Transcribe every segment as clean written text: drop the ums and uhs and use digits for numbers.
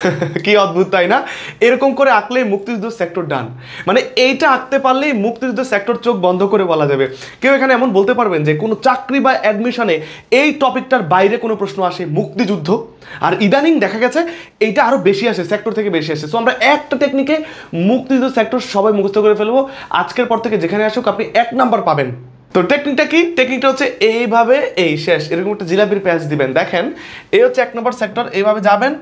কি অদ্ভুত তাই না? এরকম করে আঁকলেই মুক্তিযুদ্ধ সেক্টর ডান। মানে এইটা আঁকতে পারলেই মুক্তিযুদ্ধ সেক্টর চোখ বন্ধ করে বলা যাবে। কেউ এখানে এমন বলতে পারবেন যে কোনো চাকরি বা অ্যাডমিশনে এই টপিকটার বাইরে কোনো প্রশ্ন আসে মুক্তিযুদ্ধ? আর ইদানিং দেখা গেছে এইটা আরো বেশি আসে, সেক্টর থেকে বেশি আসে। সো আমরা একটা টেকনিকে মুক্তিযুদ্ধ সেক্টর সবাই মুখস্থ করে ফেলবো। আজকের পর থেকে যেখানে আসুক আপনি 1 নাম্বার পাবেন। তো টেকনিকটা কি? টেকনিকটা হচ্ছে এইভাবে, এই শেষ এরকম একটা জিলাপির প্যাচ দিবেন। দেখেন এই হচ্ছে 1 নম্বর সেক্টর, এইভাবে যাবেন,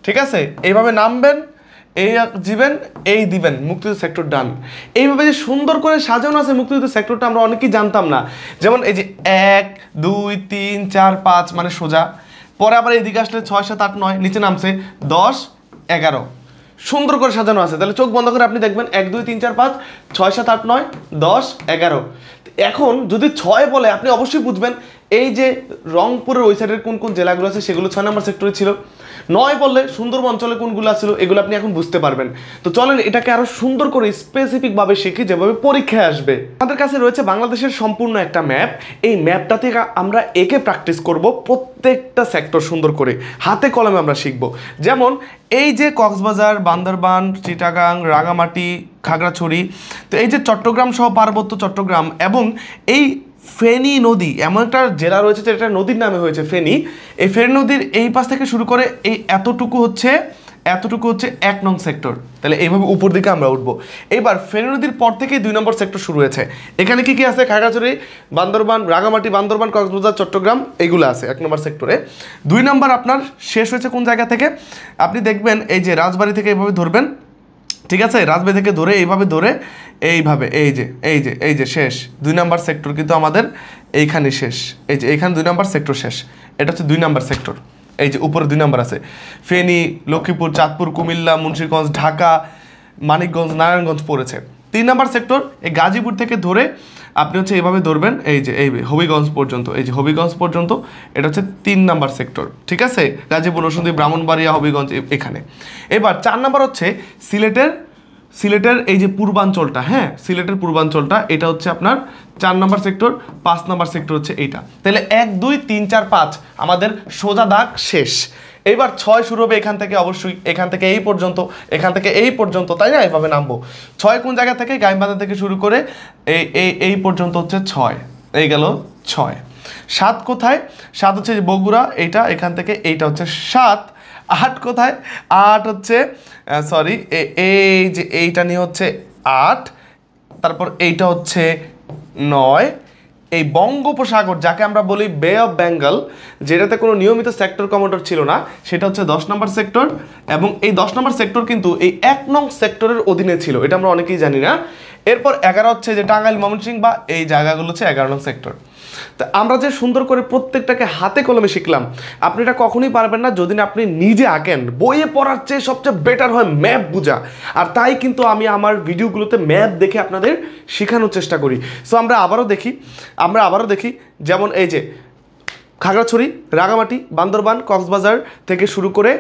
ঠিক আছে, এইভাবে নামবেন, এই দিবেন, এই দিবেন, মুক্তিযুদ্ধ সেক্টর ডান। এইভাবে যে সুন্দর করে সাজানো আছে মুক্তিযুদ্ধ সেক্টরটা আমরা অনেকেই জানতাম না। যেমন এই যে 1 2 3 4 5 মানে সোজা, পরে আবার এইদিকে আসলে 6 7 8 9 নিচে নামছে 10 11, সুন্দর করে সাজানো আছে। তাহলে চোখ বন্ধ করে আপনি দেখবেন 1 2 3 4 5 6 7 8 9 10 11। এখন যদি 6 বলে আপনি অবশ্যই বুঝবেন এই যে রংপুরের ওই সাইডের কোন কোন জেলাগুলো আছে সেগুলো 6 নম্বর সেক্টরে ছিল। 9 বললে সুন্দরবন অঞ্চলে কোনগুলো ছিল এগুলো আপনি এখন বুঝতে পারবেন। তো চলেন এটাকে আরো সুন্দর করে স্পেসিফিক ভাবে শিখি, যেভাবে পরীক্ষায় আসবে। আমাদের কাছে রয়েছে বাংলাদেশের সম্পূর্ণ একটা ম্যাপ। এই ম্যাপটা থেকে আমরা একে প্র্যাকটিস করব, প্রত্যেকটা সেক্টর সুন্দর করে হাতে কলমে আমরা শিখব। যেমন এই যে কক্সবাজার, বান্দরবান, চিটাগাং, রাঙামাটি, খাগড়াছড়ি, তো এই যে চট্টগ্রাম সহ পার্বত্য চট্টগ্রাম এবং এই ফেনী নদী এমন একটা জেলা রয়েছে যেটা নদীর নামে হয়েছে ফেনী। এই ফেনী নদীর এই পাশ থেকে শুরু করে এই এতটুকু হচ্ছে 1 নং সেক্টর। তাহলে এইভাবে উপর দিকে আমরা উঠবো। এবার ফেনী নদীর পর থেকে 2 নম্বর সেক্টর শুরু হয়েছে। এখানে কি কি আছে? খাগড়াছড়ি, বান্দরবান, রাঙামাটি, বান্দরবান, কক্সবাজার, চট্টগ্রাম, এইগুলো আছে 1 নম্বর সেক্টরে। 2 নম্বর আপনার শেষ হয়েছে কোন জায়গা থেকে? আপনি দেখবেন এই যে রাজবাড়ী থেকে এইভাবে ধরবেন, ঠিক আছে, রাজবাড়ী থেকে ধরে এইভাবে ধরে এইভাবে এই যে শেষ 2 নম্বর সেক্টর কিন্তু আমাদের এইখানে শেষ। এই যে এইখানে 2 নম্বর সেক্টর শেষ। এটা হচ্ছে 2 নম্বর সেক্টর। এই যে উপরে 2 নম্বর আছে ফেনী, লক্ষ্মীপুর, চাঁদপুর, কুমিল্লা, মুন্সিগঞ্জ, ঢাকা, মানিকগঞ্জ, নারায়ণগঞ্জ পড়েছে। 3 নম্বর সেক্টর এই গাজীপুর থেকে ধরে আপনি হচ্ছে এইভাবে ধরবেন, এই যে এই হবিগঞ্জ পর্যন্ত, এই যে হবিগঞ্জ পর্যন্ত, এটা হচ্ছে 3 নম্বর সেক্টর, ঠিক আছে, গাজীপুর, নরসিংদী, ব্রাহ্মণবাড়িয়া, হবিগঞ্জ এখানে। এবার 4 নম্বর হচ্ছে সিলেটের এই যে পূর্বাঞ্চলটা, হ্যাঁ সিলেটের পূর্বাঞ্চলটা, এটা হচ্ছে আপনার 4 নম্বর সেক্টর। 5 নম্বর সেক্টর হচ্ছে এইটা। তাহলে 1 2 3 4 5 আমাদের সোজা দাগ শেষ। এইবার 6 শুরু হবে এখান থেকে, অবশ্যই এখান থেকে এই পর্যন্ত, এখান থেকে এই পর্যন্ত, তাই না? এভাবে নামবো। 6 কোন জায়গা থেকে? গাইবান্ধা থেকে শুরু করে এই পর্যন্ত হচ্ছে 6, এই গেল 6। 7 কোথায়? 7 হচ্ছে বগুড়া, এইটা এখান থেকে এইটা হচ্ছে 7। 8 কোথায়? 8 হচ্ছে সরি এই যে এইটা নিয়ে হচ্ছে 8, তারপর এইটা হচ্ছে 9। এই বঙ্গোপসাগর যাকে আমরা বলি বে অফ বেঙ্গল, যেটাতে কোনো নিয়মিত সেক্টর কমান্ডার ছিল না, সেটা হচ্ছে 10 নম্বর সেক্টর। এবং এই 10 নম্বর সেক্টর কিন্তু এই 1 নং সেক্টরের অধীনে ছিল, এটা আমরা অনেকেই জানি না। এরপর 11 হচ্ছে যে টাঙ্গাইল, ময়মনসিংহ বা এই জায়গাগুলো হচ্ছে 11 নং সেক্টর। তা আমরা যে সুন্দর করে প্রত্যেকটাকে হাতে কলমে শিখলাম, আপনি এটা কখনোই পারবেন না যদি না আপনি নিজে আঁকেন। বইয়ে পড়ার চেয়ে সবচেয়ে বেটার হয় ম্যাপ বোঝা। আর তাই কিন্তু আমি আমার ভিডিওগুলোতে ম্যাপ দেখে আপনাদের শেখানোর চেষ্টা করি। সো আমরা আবারও দেখি যেমন এই যে খাগড়াছড়ি, রাঙামাটি, বান্দরবান, কক্সবাজার থেকে শুরু করে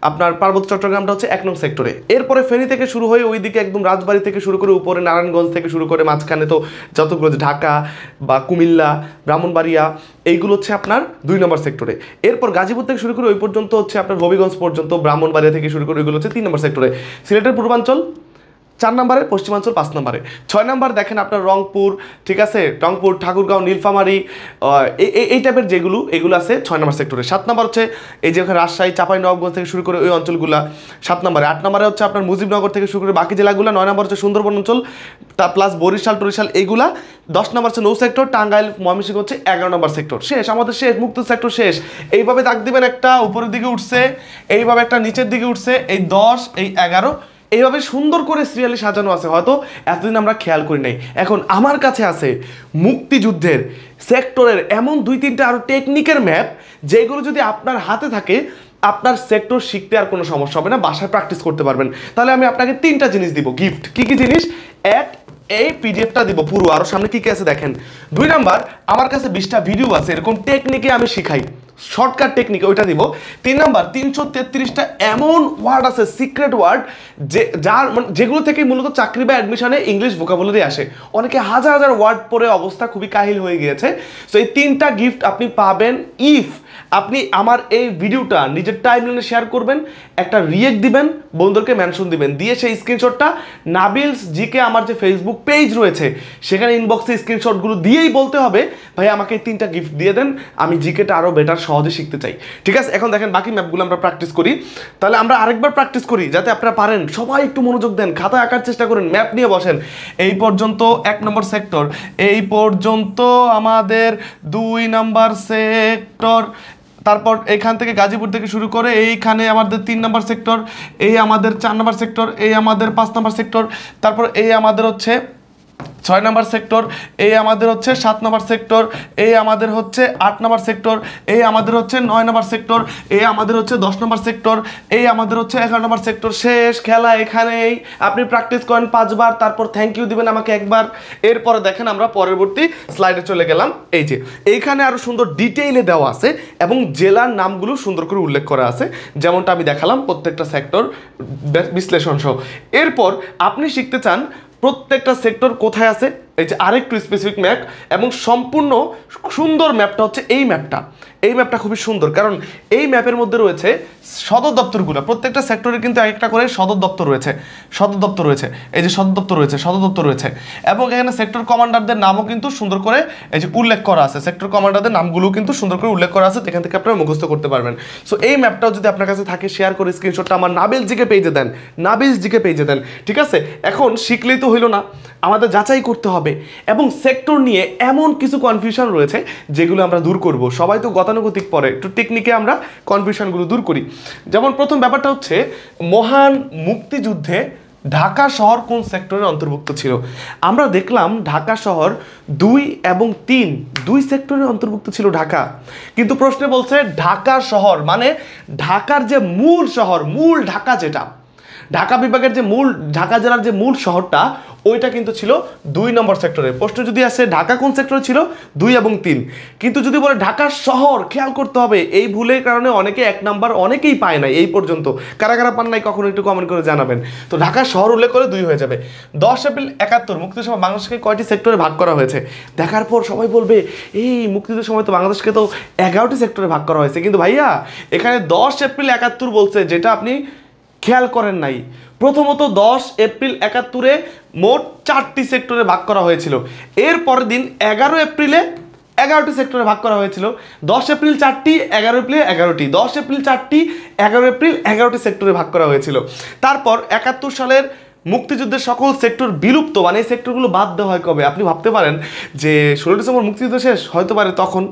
আপনার পার্বত্য চট্টগ্রামটা হচ্ছে 1 নং সেক্টরে। এরপরে ফেনী থেকে শুরু হয়ে ওইদিকে একদম রাজবাড়ী থেকে শুরু করে উপরে নারায়ণগঞ্জ থেকে শুরু করে মাঝখানে তো যতগুলো ঢাকা বা কুমিল্লা, ব্রাহ্মণবাড়িয়া, এইগুলো হচ্ছে আপনার 2 নম্বর সেক্টরে। এরপর গাজীপুর থেকে শুরু করে ওই পর্যন্ত হচ্ছে আপনার হবিগঞ্জ পর্যন্ত, ব্রাহ্মণবাড়িয়া থেকে শুরু করে ওইগুলো হচ্ছে 3 নম্বর সেক্টরে। সিলেটের পূর্বাঞ্চল 4 নম্বরে, পশ্চিমাঞ্চল 5 নম্বরে। 6 নম্বর দেখেন আপনার রংপুর, ঠিক আছে, রংপুর, ঠাকুরগাঁও, নীলফামারী, এই টাইপের এগুলো আছে 6 নম্বর সেক্টরে। 7 নম্বর হচ্ছে এই যে ওখানে রাজশাহী, চাঁপাইনবাবগঞ্জ থেকে শুরু করে ওই অঞ্চলগুলো 7 নম্বরে। 8 নম্বরে হচ্ছে আপনার মুজিবনগর থেকে শুরু করে বাকি জেলাগুলো। 9 নম্বর হচ্ছে সুন্দরবন অঞ্চল, তা প্লাস বরিশাল টরিশাল এইগুলা। 10 নম্বর হচ্ছে নৌ সেক্টর, টাঙ্গাইল, ময়মনসিংহ হচ্ছে 11 নম্বর সেক্টর। শেষ, আমাদের শেষ, মুক্ত সেক্টর শেষ। এইভাবে দাগ দিবেন, একটা উপরের দিকে উঠছে, এইভাবে একটা নিচের দিকে উঠছে, এই 10, এই 11, এইভাবে সুন্দর করে সিরিয়ালি সাজানো আছে। হয়তো এতদিন আমরা খেয়াল করি নাই। এখন আমার কাছে আছে মুক্তিযুদ্ধের সেক্টরের এমন 2-3টা আরও টেকনিকের ম্যাপ, যেগুলো যদি আপনার হাতে থাকে আপনার সেক্টর শিখতে আর কোনো সমস্যা হবে না, বাসায় প্র্যাকটিস করতে পারবেন। তাহলে আমি আপনাকে 3টা জিনিস দিব গিফট। কি কি জিনিস? এক, এই পিডিএফটা দিব পুরো, আরও সামনে কি কি আছে দেখেন। 2 নাম্বার, আমার কাছে 20টা ভিডিও আছে এরকম টেকনিকে আমি শিখাই, শর্টকাট টেকনিক, ওইটা দিব। 3 নাম্বার, 333টা এমন ওয়ার্ড আছে, সিক্রেট ওয়ার্ড, যেগুলো থেকে মূলত চাকরি বা অ্যাডমিশনে ইংলিশ ভোকাবুলারি আসে। অনেকে হাজার হাজার ওয়ার্ড পড়ে অবস্থা খুবই কাহিল হয়ে গিয়েছে। সো এই 3টা গিফট আপনি পাবেন ইফ আপনি আমার এই ভিডিওটা নিজের টাইমলাইনে শেয়ার করবেন, একটা রিয়েক্ট দিবেন, বন্ধুদেরকে মেনশন দিবেন, দিয়ে সেই স্ক্রিনশটটা নাবিলস জিকে আমার যে ফেসবুক পেজ রয়েছে সেখানে ইনবক্সে স্ক্রিনশটগুলো দিয়েই বলতে হবে ভাই আমাকে এই 3টা গিফট দিয়ে দেন, আমি জিকেটা আরও বেটার সহজে শিখতে চাই। ঠিক আছে, এখন দেখেন বাকি ম্যাপগুলো আমরা প্র্যাকটিস করি। তাহলে আমরা আরেকবার প্র্যাকটিস করি যাতে আপনারা পারেন। সবাই একটু মনোযোগ দেন, খাতায় আঁকার চেষ্টা করেন, ম্যাপ নিয়ে বসেন। এই পর্যন্ত 1 নম্বর সেক্টর, এই পর্যন্ত আমাদের 2 নম্বর সেক্টর, তারপর এখান থেকে গাজীপুর থেকে শুরু করে এইখানে আমাদের 3 নম্বর সেক্টর, এই আমাদের 4 নম্বর সেক্টর, এই আমাদের 5 নম্বর সেক্টর, তারপর এই আমাদের হচ্ছে 6 নম্বর সেক্টর, এই আমাদের হচ্ছে 7 নম্বর সেক্টর, এই আমাদের হচ্ছে 8 নম্বর সেক্টর, এই আমাদের হচ্ছে 9 নম্বর সেক্টর, এই আমাদের হচ্ছে 10 নম্বর সেক্টর, এই আমাদের হচ্ছে 11 নম্বর সেক্টর। শেষ খেলা এখানেই। আপনি প্র্যাকটিস করেন 5 বার, তারপর থ্যাংক ইউ দিবেন আমাকে একবার। এরপরে দেখেন আমরা পরবর্তী স্লাইডে চলে গেলাম। এই যে এইখানে আরও সুন্দর ডিটেইলে দেওয়া আছে এবং জেলার নামগুলো সুন্দর করে উল্লেখ করা আছে, যেমনটা আমি দেখালাম প্রত্যেকটা সেক্টর বিশ্লেষণ সহ। এরপর আপনি শিখতে চান প্রত্যেকটা সেক্টর কোথায় আছে, এই যে আরেকটু স্পেসিফিক ম্যাপ, এবং সম্পূর্ণ সুন্দর ম্যাপটা হচ্ছে এই ম্যাপটা। এই ম্যাপটা খুবই সুন্দর কারণ এই ম্যাপের মধ্যে রয়েছে সদর দপ্তরগুলো। প্রত্যেকটা সেক্টরে কিন্তু একটা করে সদর দপ্তর রয়েছে, সদর দপ্তর রয়েছে, এই যে সদর দপ্তর রয়েছে, সদর দপ্তর রয়েছে, এবং এখানে সেক্টর কমান্ডারদের নামও কিন্তু সুন্দর করে এই যে উল্লেখ করা আছে। সেক্টর কমান্ডারদের নামগুলো কিন্তু সুন্দর করে উল্লেখ করা আছে, যেখান থেকে আপনারা মুখস্থ করতে পারবেন। সো এই ম্যাপটাও যদি আপনার কাছে থাকে শেয়ার করে স্ক্রিনশটটা আমার নাবিল জিকে পেজে দেন, নাবিল জিকে পেজে দেন। ঠিক আছে, এখন শিখলেই তো হইল না, আমাদের যাচাই করতে হবে। এবং সেক্টর নিয়ে এমন কিছু কনফিউশন রয়েছে যেগুলো আমরা দূর করব। সবাই তো গতানুগতিক পড়ে, একটু টেকনিকে আমরা কনফিউশনগুলো দূর করি। যেমন প্রথম ব্যাপারটা হচ্ছে মহান মুক্তিযুদ্ধে ঢাকা শহর কোন সেক্টরের অন্তর্ভুক্ত ছিল? আমরা দেখলাম ঢাকা শহর 2 এবং 3 দুই সেক্টরের অন্তর্ভুক্ত ছিল ঢাকা। কিন্তু প্রশ্নে বলছে ঢাকা শহর মানে ঢাকার যে মূল শহর, মূল ঢাকা যেটা ঢাকা বিভাগের যে মূল ঢাকা জেলার যে মূল শহরটা ওইটা কিন্তু ছিল 2 নম্বর সেক্টরে। প্রশ্ন যদি আসে ঢাকা কোন সেক্টরে ছিল, 2 এবং 3। কিন্তু যদি বলে ঢাকা শহর, খেয়াল করতে হবে এই ভুলের কারণে অনেকে 1 নাম্বার অনেকেই পায় নাই এই পর্যন্ত। কারা কারা পান নাই কখনো একটু কমেন্ট করে জানাবেন। তো ঢাকা শহর উল্লেখ করে 2 হয়ে যাবে। 10 এপ্রিল 71 মুক্তিযুদ্ধের সময় বাংলাদেশকে কয়টি সেক্টরে ভাগ করা হয়েছে? দেখার পর সবাই বলবে এই মুক্তিযুদ্ধের সময় তো বাংলাদেশকে তো 11টি সেক্টরে ভাগ করা হয়েছে। কিন্তু ভাইয়া এখানে 10 এপ্রিল 71 বলছে, যেটা আপনি খেয়াল করেন নাই। প্রথমত 10 এপ্রিল 71-এ মোট 4টি সেক্টরে ভাগ করা হয়েছিল। এর পরের দিন 11 এপ্রিলে 11টি সেক্টরে ভাগ করা হয়েছিল। 10 এপ্রিল 4টি, 11 এপ্রিলে 11টি, 10 এপ্রিল 4টি, 11 এপ্রিল 11টি সেক্টরে ভাগ করা হয়েছিল। তারপর 71 সালের মুক্তিযুদ্ধের সকল সেক্টর বিলুপ্ত, মানে এই সেক্টরগুলো বাদ দেওয়া হয় কবে? আপনি ভাবতে পারেন যে 16 ডিসেম্বর মুক্তিযুদ্ধ শেষ, হয়তো পারে তখন।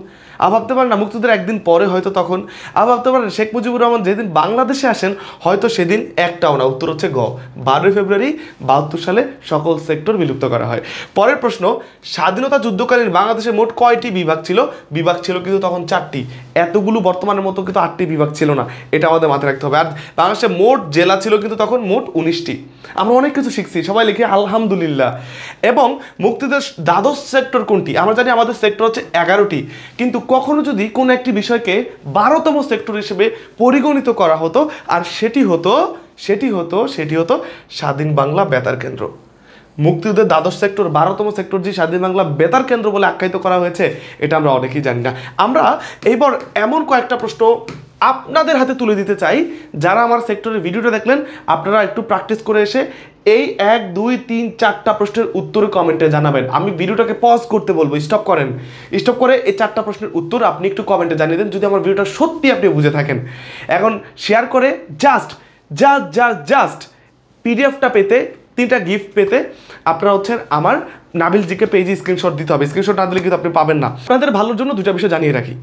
আর ভাবতে পারেন না মুক্তিযুদ্ধের একদিন পরে হয়তো তখন। আর ভাবতে পারেন শেখ মুজিবুর রহমান যেদিন বাংলাদেশে আসেন হয়তো সেদিন একটাও না। উত্তর হচ্ছে গ, 12 ফেব্রুয়ারি 72 সালে সকল সেক্টর বিলুপ্ত করা হয়। পরের প্রশ্ন, স্বাধীনতা যুদ্ধকালীন বাংলাদেশে মোট কয়টি বিভাগ ছিল? বিভাগ ছিল কিন্তু তখন 4টি। এতগুলো বর্তমানের মতো কিন্তু 8টি বিভাগ ছিল না, এটা আমাদের মাথায় রাখতে হবে। আর বাংলাদেশে মোট জেলা ছিল কিন্তু তখন মোট 19টি। আমরা অনেক কিছু শিখছি, সবাই লিখে আলহামদুলিল্লাহ। এবং মুক্তিযুদ্ধের দ্বাদশ সেক্টর কোনটি? আমরা জানি আমাদের সেক্টর হচ্ছে 11টি, কিন্তু কখনো যদি কোনো একটি বিষয়কে 12তম সেক্টর হিসেবে পরিগণিত করা হতো আর সেটি হতো স্বাধীন বাংলা বেতার কেন্দ্র। মুক্তিযুদ্ধের দ্বাদশ সেক্টর 12তম সেক্টর যে স্বাধীন বাংলা বেতার কেন্দ্র বলে আখ্যায়িত করা হয়েছে, এটা আমরা অনেকেই জানি না। আমরা এইবার এমন কয়েকটা প্রশ্ন আপনাদের হাতে তুলে দিতে চাই। যারা আমার সেক্টরের ভিডিওটা দেখলেন আপনারা একটু প্র্যাকটিস করে এসে এই 1, 2, 3, 4টা প্রশ্নের উত্তর কমেন্টে জানাবেন। আমি ভিডিওটাকে পজ করতে বলবো, স্টপ করেন, স্টপ করে এই 4টা প্রশ্নের উত্তর আপনি একটু কমেন্টে জানিয়ে দেন যদি আমার ভিডিওটা সত্যি আপনি বুঝে থাকেন। এখন শেয়ার করে জাস্ট পিডিএফটা পেতে, 3টা গিফট পেতে আপনারা হচ্ছেন আমার নাবিল জিকে পেজে স্ক্রিনশট দিতে হবে। স্ক্রিনশট না দিলে কিন্তু আপনি পাবেন না। আপনাদের ভালোর জন্য 2টা বিষয় জানিয়ে রাখি।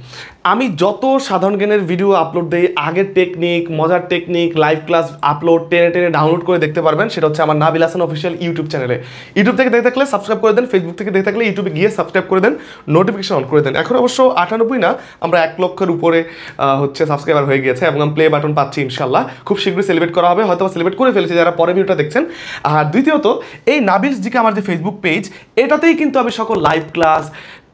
আমি যত সাধারণ জ্ঞানের ভিডিও আপলোড দিই, আগের টেকনিক, মজার টেকনিক, লাইভ ক্লাস আপলোড টেনে ডাউনলোড করে দেখতে পারবেন। সেটা হচ্ছে আমার নাবিল হাসান অফিসিয়াল ইউটিউব চ্যানেলে। ইউটিউব থেকে দেখে থাকলে সাবস্ক্রাইব করে দেন, ফেসবুক থেকে দেখে থাকলে ইউটিউবে গিয়ে সাবস্ক্রাইব করে দেন, নোটিফিকেশন অন করে দেন। এখন অবশ্য 98 না, আমরা 1 লক্ষের উপরে হচ্ছে সাবস্ক্রাইবার হয়ে গিয়েছে এবং আমি প্লে বাটন পাচ্ছি। ইনশাল্লাহ খুব শীঘ্রই সেলিব্রেট করা হবে, হয়তো সেলিব্রেট করে ফেলেছি যারা পরে ভিডিওটা দেখছেন। আর দ্বিতীয়ত এই নাবিল জিকে আমার যে ফেসবুক পেজ, এটাতেই কিন্তু আমি সকল লাইভ ক্লাস,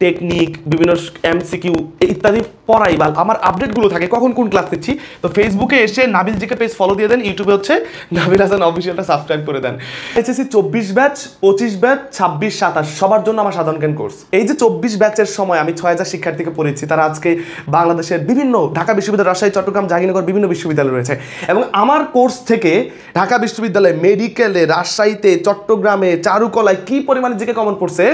টেকনিক, বিভিন্ন এমসিকিউ ইত্যাদি পড়াই বা আমার আপডেটগুলো থাকে কখন কোন ক্লাস দিচ্ছি। তো ফেসবুকে এসে নাবিল জিকে পেজ ফলো দিয়ে দেন, ইউটিউবে হচ্ছে নাবিল হাসান অফিসিয়ালটা সাবস্ক্রাইব করে দেন। এসএসসি 24 ব্যাচ, 25 ব্যাচ, 26, 27 সবার জন্য আমার সাধারণ জ্ঞান কোর্স। এই যে 24 ব্যাচের সময় আমি 6000 শিক্ষার্থীকে পড়েছি, তারা আজকে বাংলাদেশের বিভিন্ন ঢাকা বিশ্ববিদ্যালয়, রাজশাহী, চট্টগ্রাম, জাহাঙ্গীরনগর বিভিন্ন বিশ্ববিদ্যালয় রয়েছে এবং আমার কোর্স থেকে ঢাকা বিশ্ববিদ্যালয়ে, মেডিকেলে, রাজশাহীতে, চট্টগ্রামে, চারুকলায় কি পরিমাণে জিকে কমন পড়ছে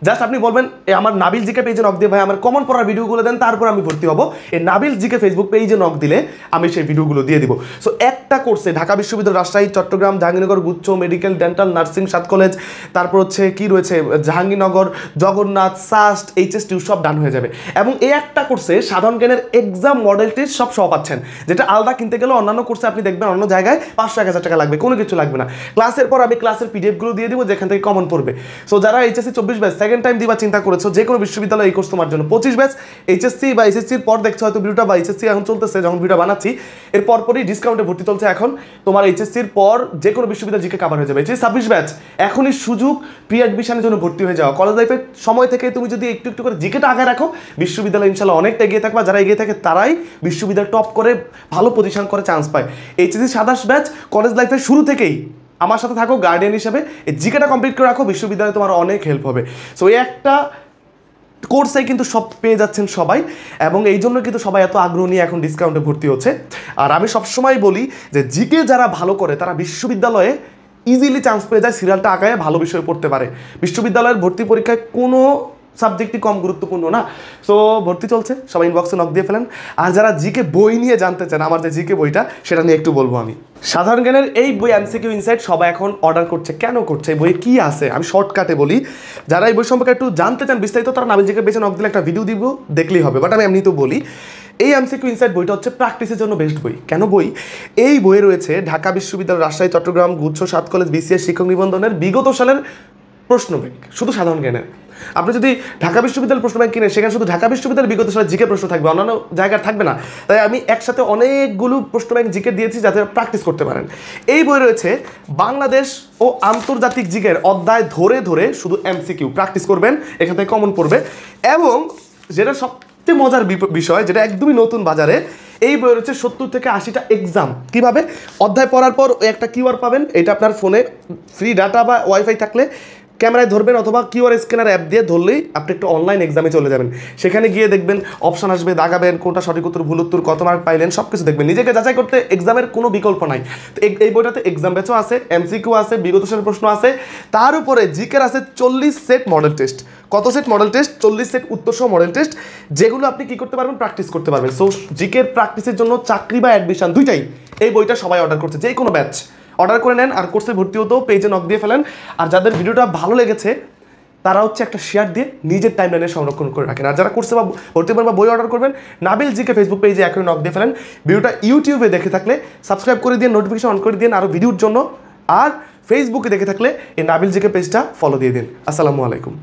জাস্ট আপনি বলবেন আমার নাবিল জিকে পেজে নক দিয়ে ভাই আমার কমন পড়ার ভিডিওগুলো দেন, তারপর আমি ভর্তি হব। এই নাবিল জিকে ফেসবুক পেজে নক দিলে আমি সেই ভিডিওগুলো দিয়ে দিব। সো একটা কোর্সে ঢাকা বিশ্ববিদ্যালয়, রাজশাহী, চট্টগ্রাম, জাহাঙ্গীরনগর, গুচ্ছ, মেডিকেল, ডেন্টাল, নার্সিং, 7 কলেজ, তারপর হচ্ছে কি রয়েছে জাহাঙ্গীরনগর, জগন্নাথ, সাস্ট, এইচএসটি সব ডান হয়ে যাবে। এবং এই একটা কোর্সে সাধারণ জ্ঞানের এক্সাম মডেল টেস্ট সব পাচ্ছেন, যেটা আলাদা কিনতে গেলে অন্যান্য কোর্সে আপনি দেখবেন অন্য জায়গায় 500-1000 টাকা লাগবে, কোনো কিছু লাগবে না। ক্লাসের পর আমি ক্লাসের পিডিএফগুলো দিয়ে দিব যেখান থেকে কমন পড়বে। সো যারা এইচএসসি 24 ব্যাচ সেকেন্ড টাইম দিবা চিন্তা করেছো, যে কোনো বিশ্ববিদ্যালয় এই কোর্স তোমার জন্য। 25 ব্যাচ এইচএসসি বা এসএসসির পর দেখছো হয়তো ভিডিওটা, বা এইচএসসি এখন চলতেছে যখন ভিডিও বানাচ্ছি এর পরপরই ডিসকাউন্টে ভর্তি চলছে এখন। তোমার এইচএসসির পর যে কোনো বিশ্ববিদ্যালয় জিকে কভার হয়ে যাবে। এইচএসসি 26 ব্যাচ এখনই সুযোগ প্রি অ্যাডমিশনের জন্য ভর্তি হয়ে যাও। কলেজ লাইফের সময় থেকে তুমি যদি একটু একটু করে জিকেটা আগে রাখো, বিশ্ববিদ্যালয় ইনশাল্লাহ অনেকটা এগিয়ে থাকবা। যারা এগিয়ে থাকে তারাই বিশ্ববিদ্যালয় টপ করে ভালো পজিশন করে চান্স পায়। এইচএসসি 27 ব্যাচ কলেজ লাইফের শুরু থেকেই আমার সাথে থাকো গার্ডিয়ান হিসেবে, এই জিকেটা কমপ্লিট করে রাখো, বিশ্ববিদ্যালয়ে তোমার অনেক হেল্প হবে। সো এই একটা কোর্সে কিন্তু সব পেয়ে যাচ্ছেন সবাই, এবং এই জন্য কিন্তু সবাই এত আগ্রহ নিয়ে এখন ডিসকাউন্টে ভর্তি হচ্ছে। আর আমি সবসময় বলি যে জিকে যারা ভালো করে তারা বিশ্ববিদ্যালয়ে ইজিলি চান্স পেয়ে যায়, সিরিয়ালটা আগায় ভালো বিষয় পড়তে পারে। বিশ্ববিদ্যালয়ের ভর্তি পরীক্ষায় কোনো সাবজেক্টই কম গুরুত্বপূর্ণ না। সো ভর্তি চলছে, সবাই ইনবক্সে নক দিয়ে ফেলেন। আর যারা জিকে বই নিয়ে জানতে চান, আমার যে জিকে বইটা সেটা নিয়ে একটু বলবো আমি। সাধারণ জ্ঞানের এই বই এমসিকিউ ইনসাইট সবাই এখন অর্ডার করছে। কেন করছে? এই বইয়ে কী আছে আমি শর্টকাটে বলি। যারা এই বই সম্পর্কে একটু জানতে চান বিস্তারিত, তারা নাবিল জিকে পেজে নক দিলে একটা ভিডিও দিব, দেখলেই হবে। বাট আমি এমনি তো বলি, এই এমসিকিউ ইনসাইট বইটা হচ্ছে প্র্যাকটিসের জন্য বেস্ট বই। কেন বই? এই বইয়ে রয়েছে ঢাকা বিশ্ববিদ্যালয়, রাজশাহী, চট্টগ্রাম, গুচ্ছ, 7 কলেজ, বিসিএস শিক্ষক নিবন্ধনের বিগত সালের প্রশ্ন ব্যাংক, শুধু সাধারণ জ্ঞানের। আপনি যদি ঢাকা বিশ্ববিদ্যালয় প্রশ্ন ব্যাংক কিনে সেখানে শুধু ঢাকা বিশ্ববিদ্যালয়ের বিগত সালের জিকে প্রশ্ন থাকবে, অন্যান্য জায়গায় থাকবে না। তাই আমি একসাথে অনেকগুলো প্রশ্ন ব্যাংক জিকে দিয়েছি যাতে প্র্যাকটিস করতে পারেন। এই বই রয়েছে বাংলাদেশ ও আন্তর্জাতিক জিকের অধ্যায় ধরে ধরে শুধু এমসিকিউ প্র্যাকটিস করবেন, এখান থেকে কমন পড়বে। এবং যেটা সবচেয়ে মজার বিষয়, যেটা একদমই নতুন বাজারে, এই বই রয়েছে 70 থেকে 80টা এক্সাম। কীভাবে? অধ্যায় পড়ার পর একটা কিউআর পাবেন, এটা আপনার ফোনে ফ্রি ডাটা বা ওয়াইফাই থাকলে ক্যামেরায় ধরবেন, অথবা কিউআর স্ক্যানার অ্যাপ দিয়ে ধরলেই আপনি একটা অনলাইন এক্সামে চলে যাবেন। সেখানে গিয়ে দেখবেন অপশন আসবে, দাগাবেন কোনটা সঠিক উত্তর, ভুল উত্তর, কত মার্ক পাইলেন, সব কিছু দেখবেন। নিজেকে যাচাই করতে এক্সামের কোনো বিকল্প নাই। তো এই বইটাতে এক্সাম ব্যাচও আছে, এমসিকিউ আছে, বিগত সালের প্রশ্ন আছে, তার উপরে জিকের আছে 40 সেট মডেল টেস্ট। কত সেট মডেল টেস্ট? 40 সেট উত্তরসহ মডেল টেস্ট, যেগুলো আপনি কী করতে পারবেন? প্র্যাকটিস করতে পারবেন। সো জিকের প্র্যাকটিসের জন্য চাকরি বা অ্যাডমিশন দুইটাই এই বইটা সবাই অর্ডার করছে, যে কোনো ব্যাচ অর্ডার করে নেন। আর কোর্সে ভর্তি হতেও পেজে নক দিয়ে ফেলেন। আর যাদের ভিডিওটা ভালো লেগেছে তারা হচ্ছে একটা শেয়ার দিয়ে নিজের টাইমলাইনে সংরক্ষণ করে রাখেন। আর যারা কোর্সে বা ভর্তি করবেন বা বই অর্ডার করবেন, নাবিল জিকে ফেসবুক পেজে এখন নক দিয়ে ফেলেন। ভিডিওটা ইউটিউবে দেখে থাকলে সাবস্ক্রাইব করে দিন, নোটিফিকেশন অন করে দিন আরও ভিডিওর জন্য। আর ফেসবুকে দেখে থাকলে এই নাবিল জিকে পেজটা ফলো দিয়ে দিন। আসসালামু আলাইকুম।